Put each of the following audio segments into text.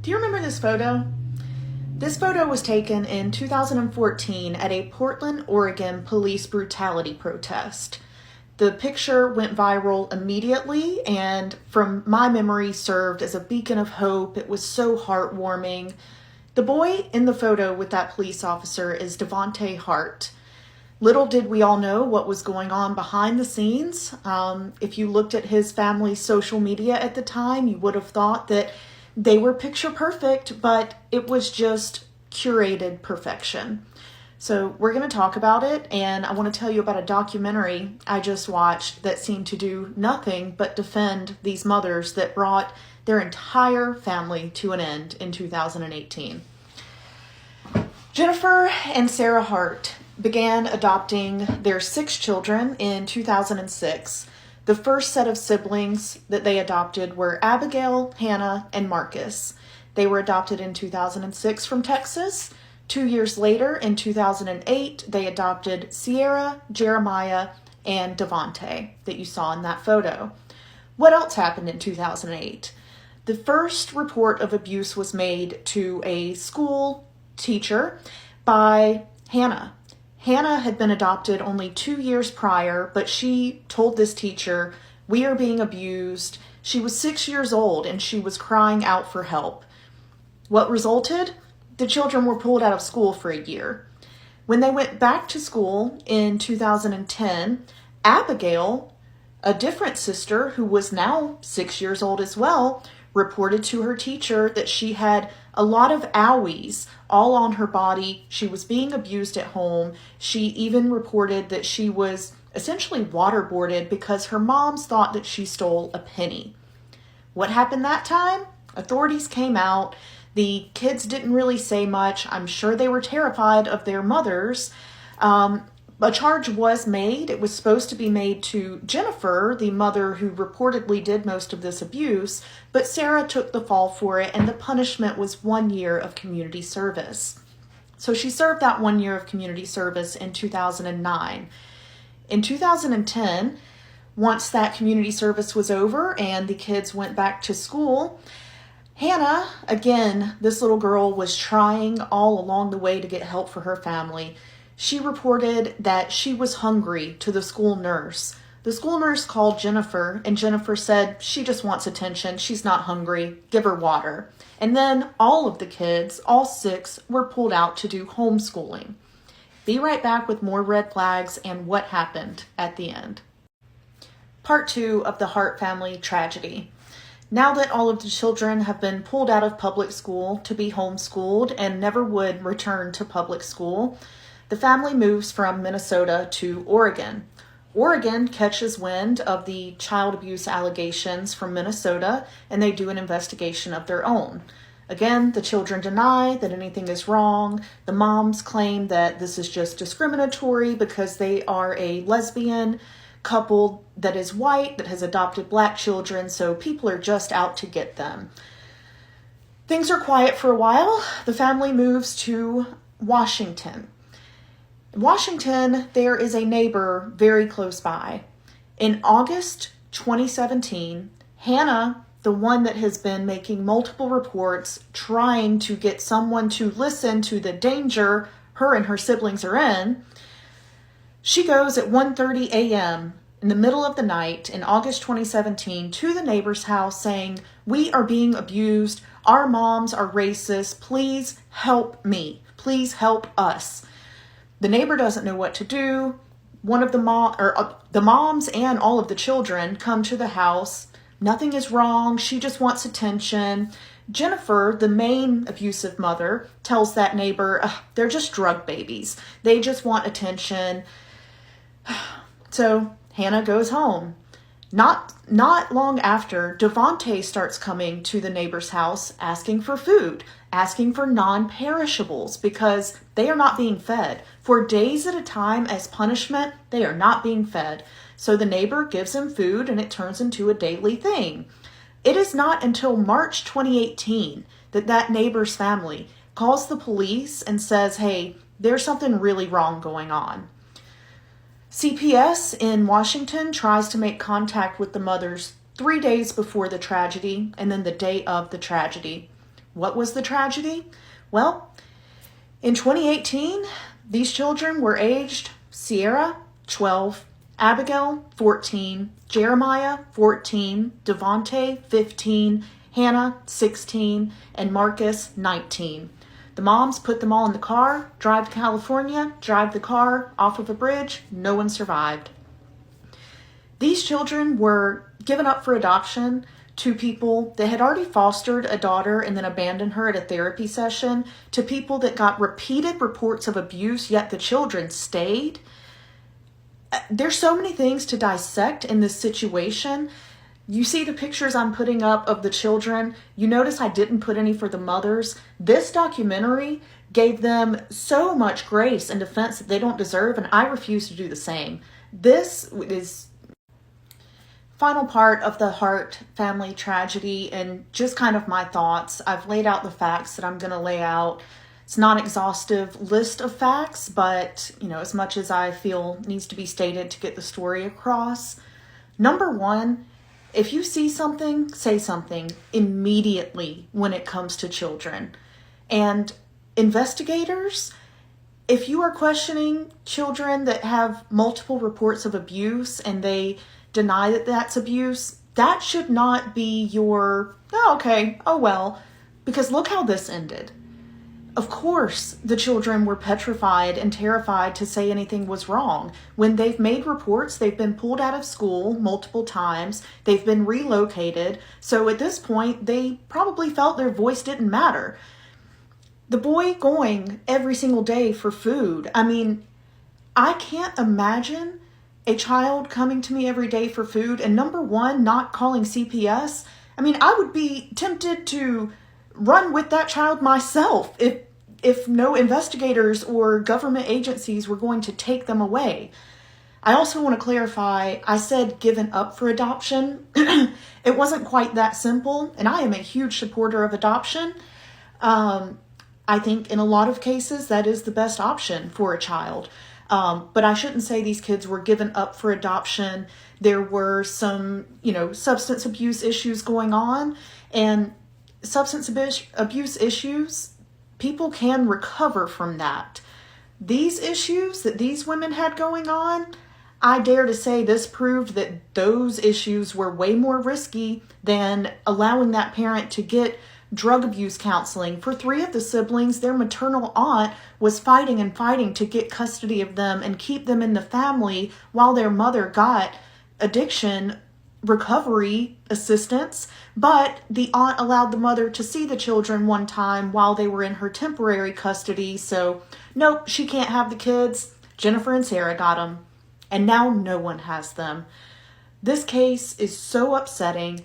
Do you remember this photo? This photo was taken in 2014 at a Portland, Oregon police brutality protest. The picture went viral immediately and, from my memory, served as a beacon of hope. It was so heartwarming. The boy in the photo with that police officer is Devonte Hart. Little did we all know what was going on behind the scenes. If you looked at his family's social media at the time, you would have thought that they were picture perfect, but it was just curated perfection. So we're going to talk about it, and I want to tell you about a documentary I just watched that seemed to do nothing but defend these mothers that brought their entire family to an end in 2018. Jennifer and Ciera Hart began adopting their 6 children in 2006. The first set of siblings that they adopted were Abigail, Hannah, and Markis. They were adopted in 2006 from Texas. 2 years later, in 2008, they adopted Ciera, Jeremiah, and Devonte that you saw in that photo. What else happened in 2008? The first report of abuse was made to a school teacher by Hannah. Hannah had been adopted only 2 years prior, but she told this teacher, "We are being abused." She was 6 years old and she was crying out for help. What resulted? The children were pulled out of school for a year. When they went back to school in 2010, Abigail, a different sister who was now 6 years old as well, reported to her teacher that she had a lot of owies all on her body. She was being abused at home. She even reported that she was essentially waterboarded because her moms thought that she stole a penny. What happened that time? Authorities came out. The kids didn't really say much. I'm sure they were terrified of their mothers. A charge was made. It was supposed to be made to Jennifer, the mother who reportedly did most of this abuse, but Ciera took the fall for it, and the punishment was 1 year of community service. So she served that 1 year of community service in 2009. In 2010, once that community service was over and the kids went back to school, Hannah, again, this little girl was trying all along the way to get help for her family. She reported that she was hungry to the school nurse. The school nurse called Jennifer, and Jennifer said, "She just wants attention. She's not hungry. Give her water." And then all of the kids, all 6, were pulled out to do homeschooling. Be right back with more red flags and what happened at the end. Part 2 of the Hart family tragedy. Now that all of the children have been pulled out of public school to be homeschooled and never would return to public school, the family moves from Minnesota to Oregon. Oregon catches wind of the child abuse allegations from Minnesota, and they do an investigation of their own. Again, the children deny that anything is wrong. The moms claim that this is just discriminatory because they are a lesbian couple that is white, that has adopted Black children, so people are just out to get them. Things are quiet for a while. The family moves to Washington. In Washington, there is a neighbor very close by. In August 2017, Hannah, the one that has been making multiple reports, trying to get someone to listen to the danger her and her siblings are in, she goes at 1:30 a.m. in the middle of the night in August 2017 to the neighbor's house saying, "We are being abused. Our moms are racist. Please help me. Please help us." The neighbor doesn't know what to do. One of the moms and all of the children come to the house. Nothing is wrong. She just wants attention. Jennifer, the main abusive mother, tells that neighbor, "They're just drug babies. They just want attention." So Hannah goes home. Not long after, Devonte starts coming to the neighbor's house asking for food, asking for non-perishables because they are not being fed. For days at a time as punishment, they are not being fed. So the neighbor gives him food and it turns into a daily thing. It is not until March 2018 that neighbor's family calls the police and says, "Hey, there's something really wrong going on." CPS in Washington tries to make contact with the mothers 3 days before the tragedy and then the day of the tragedy. What was the tragedy? Well, in 2018, these children were aged Ciera, 12, Abigail, 14, Jeremiah, 14, Devonte, 15, Hannah, 16, and Markis, 19. The moms put them all in the car, drive to California, drive the car off of a bridge. No one survived. These children were given up for adoption to people that had already fostered a daughter and then abandoned her at a therapy session, to people that got repeated reports of abuse, yet the children stayed. There's so many things to dissect in this situation. You see the pictures I'm putting up of the children. You notice I didn't put any for the mothers. This documentary gave them so much grace and defense that they don't deserve, and I refuse to do the same. This is final part of the Hart family tragedy and just kind of my thoughts. I've laid out the facts that I'm going to lay out. It's not an exhaustive list of facts, but as much as I feel needs to be stated to get the story across. Number one, if you see something, say something immediately when it comes to children. And investigators, if you are questioning children that have multiple reports of abuse and they deny that that's abuse, that should not be your, oh, okay, oh well, because look how this ended. Of course, the children were petrified and terrified to say anything was wrong. When they've made reports, they've been pulled out of school multiple times. They've been relocated. So at this point, they probably felt their voice didn't matter. The boy going every single day for food. I mean, I can't imagine a child coming to me every day for food and number one, not calling CPS. I mean, I would be tempted to run with that child myself if no investigators or government agencies were going to take them away. I also want to clarify, I said given up for adoption. It wasn't quite that simple, and I am a huge supporter of adoption. I think in a lot of cases that is the best option for a child. But I shouldn't say these kids were given up for adoption. There were some, substance abuse issues going on, and substance abuse issues, people can recover from that. These issues that these women had going on, I dare to say this proved that those issues were way more risky than allowing that parent to get drug abuse counseling. For 3 of the siblings, their maternal aunt was fighting and fighting to get custody of them and keep them in the family while their mother got addiction recovery assistance. But the aunt allowed the mother to see the children one time while they were in her temporary custody. So, nope, she can't have the kids. Jennifer and Ciera got them. And now no one has them. This case is so upsetting.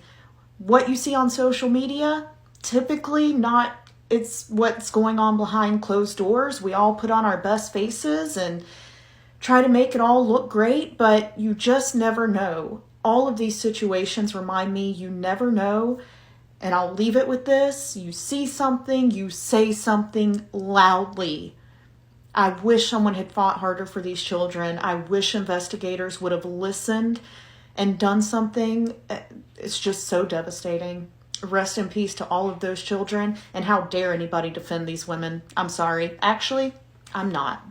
What you see on social media, typically not, it's what's going on behind closed doors. We all put on our best faces and try to make it all look great, but you just never know. All of these situations remind me you never know. And I'll leave it with this. You see something, you say something loudly. I wish someone had fought harder for these children. I wish investigators would have listened and done something. It's just so devastating. Rest in peace to all of those children. And how dare anybody defend these women? I'm sorry. Actually, I'm not.